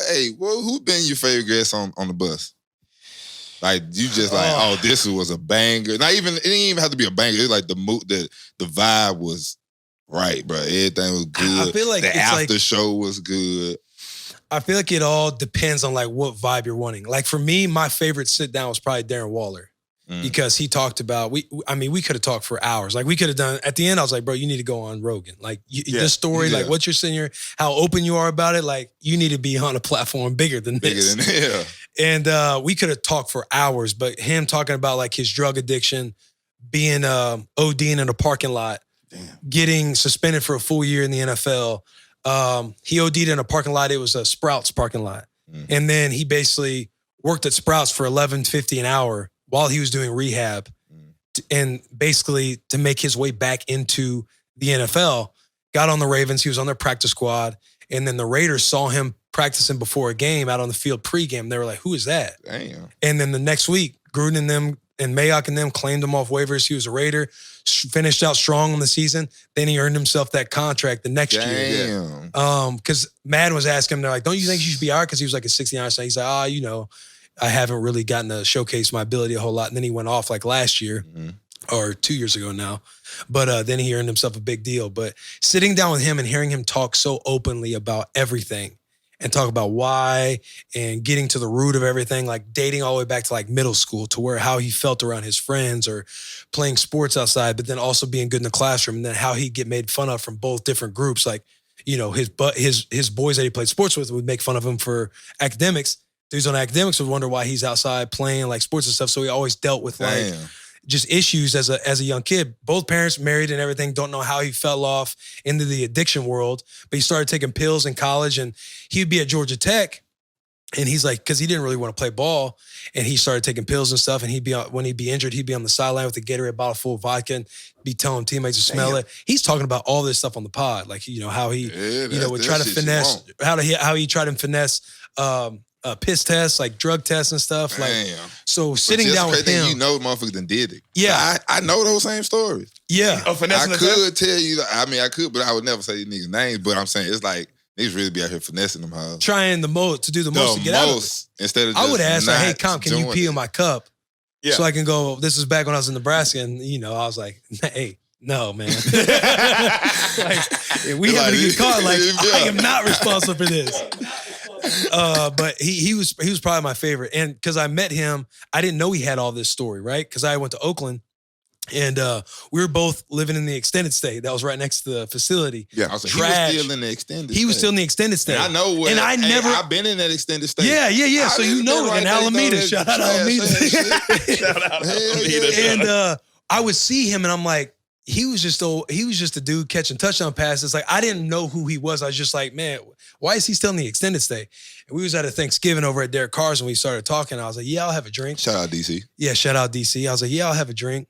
hey, well, who been your favorite guest on the bus? Like you just like, oh, this was a banger. Not even it didn't even have to be a banger. It's like the vibe was right, bro. Everything was good. I feel like the after show was good. I feel like it all depends on like what vibe you're wanting. Like for me, my favorite sit down was probably Darren Waller. Because he talked about, we could have talked for hours. Like we could have done, at the end, I was like, bro, you need to go on Rogan. Like this story, like what you're saying here, how open you are about it, like you need to be on a platform bigger than this. And we could have talked for hours, but him talking about like his drug addiction, being ODing in a parking lot, getting suspended for a full year in the NFL. He OD'd in a parking lot. It was a Sprouts parking lot. And then he basically worked at Sprouts for $11.50 an hour while he was doing rehab and basically to make his way back into the NFL, got on the Ravens. He was on their practice squad. And then the Raiders saw him practicing before a game out on the field pregame. They were like, who is that? Damn. And then the next week, Gruden and them and Mayock and them claimed him off waivers. He was a Raider, finished out strong on the season. Then he earned himself that contract the next year. Because Madden was asking him, they're like, don't you think you should be out? Because he was like a 69. So he's like, you know, I haven't really gotten to showcase my ability a whole lot. And then he went off like last year or 2 years ago now. But then he earned himself a big deal. But sitting down with him and hearing him talk so openly about everything and talk about why and getting to the root of everything, like dating all the way back to like middle school to where how he felt around his friends or playing sports outside, but then also being good in the classroom and then how he'd get made fun of from both different groups. Like, you know, his boys that he played sports with would make fun of him for academics. Dudes on academics would wonder why he's outside playing like sports and stuff. So he always dealt with like just issues as a young kid. Both parents married and everything. Don't know how he fell off into the addiction world, but he started taking pills in college and he'd be at Georgia Tech. And he's like, because he didn't really want to play ball, and he started taking pills and stuff. And when he'd be injured, he'd be on the sideline with a Gatorade bottle full of vodka and be telling teammates to smell it. He's talking about all this stuff on the pod, like you know how he, would try to finesse how he tried to finesse piss tests, like drug tests and stuff. Like, so sitting down with him, you know, motherfuckers done did it. Yeah, I know those same stories. Yeah, I could tell you. I mean, I could, but I would never say these niggas' names. But I'm saying it's like. Niggas really be out here finessing them hoes. Trying to do the most to get out of it. Instead of just I would ask like, hey, Comp, can you pee in my cup? Yeah. So I can go, this is back when I was in Nebraska, and you know, I was like, hey, no, man. Like, we happen to get caught, like, I am not responsible for this. But he was probably my favorite. And because I met him, I didn't know he had all this story, right? Because I went to Oakland. And we were both living in the extended stay that was right next to the facility. Yeah, I was like, he was still in the extended stay. He was still in the extended stay. And I know what. And I've been in that extended stay. Yeah. So you know it in Alameda. Shout out Alameda. Shout out Alameda. And I would see him, and I'm like, he was just a dude catching touchdown passes. Like I didn't know who he was. I was just like, man, why is he still in the extended stay? And we was at a Thanksgiving over at Derek Carr's, and we started talking. I was like, yeah, I'll have a drink. Shout out DC. Yeah, shout out DC. I was like, yeah, I'll have a drink.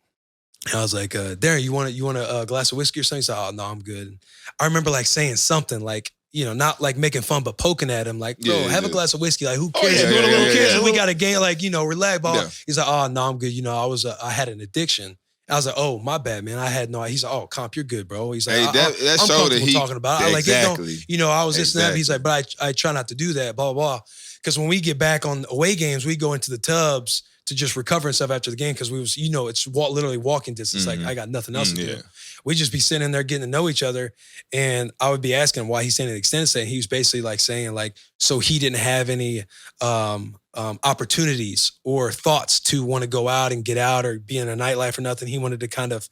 And I was like, Daren, you want a glass of whiskey or something? He said, oh, no, I'm good. And I remember like saying something like, you know, not like making fun, but poking at him. Like, bro, have a glass of whiskey. Like, who cares? Who cares? And we got a game, like, you know, relax. Ball. He's like, oh, no, I'm good. You know, I had an addiction. I was like, oh, my bad, man. I had no. He's like, oh, Comp, you're good, bro. He's like, hey, I'm comfortable talking about it. Exactly. Like, you know, I was this and that. He's like, but I try not to do that, blah, blah, blah. Because when we get back on away games, we go into the tubs to just recover and stuff after the game because we was, you know, it's literally walking distance. Like I got nothing else to do. We just be sitting there getting to know each other, and I would be asking him why he's saying the extended stay. And he was basically like saying like, so he didn't have any opportunities or thoughts to want to go out and get out or be in a nightlife or nothing. He wanted to kind of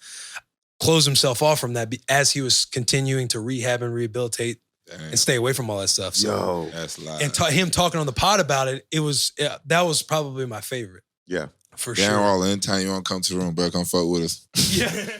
close himself off from that as he was continuing to rehab and rehabilitate. And stay away from all that stuff. So, that's live. And him talking on the pod about it, that was probably my favorite. Yeah. For sure. Darren, anytime you want to come to the room, bro, come fuck with us. Yeah.